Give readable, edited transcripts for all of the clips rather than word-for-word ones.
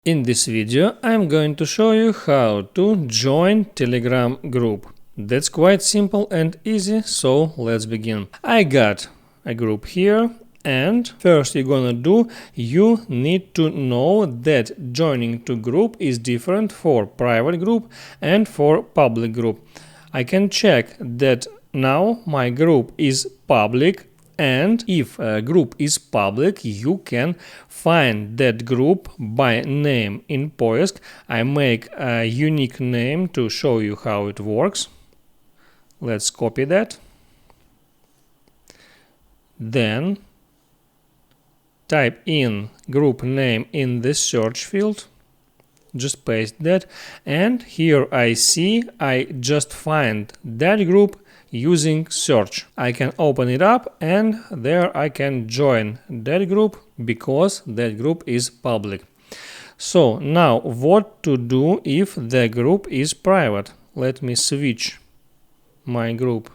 In this video I'm going to show you how to join Telegram group. That's quite simple and easy, so let's begin. I got a group here, and first you're gonna do, you need to know that joining to group is different for private group and for public group. I can check that now my group is public, and if a group is public, you can find that group by name in Poisk. I make a unique name to show you how it works. Let's copy that. Then type in group name in the search field. Just paste that, and here I see I just find that group using search. I can open it up, and there I can join that group because that group is public. So now what to do if the group is private? Let me switch my group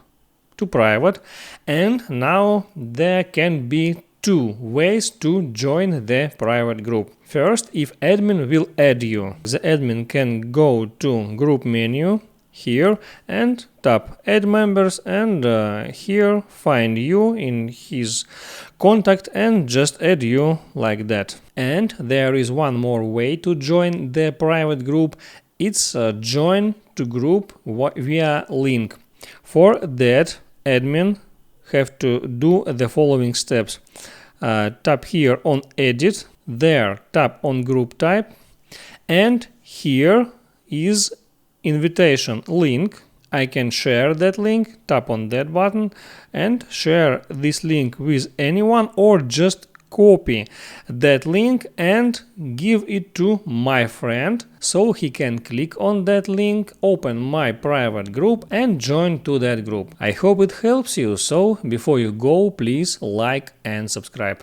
to private, and now there can be two ways to join the private group. First, if admin will add you, the admin can go to group menu here and tap add members, and here find you in his contact and just add you like that. And there is one more way to join the private group. It's join to group via link. For that, admin have to do the following steps. Tap here on edit, there tap on group type, and here is invitation link. I can share that link, tap on that button and share this link with anyone, or just copy that link and give it to my friend so he can click on that link, open my private group and join to that group. I hope it helps you, so before you go, please like and subscribe.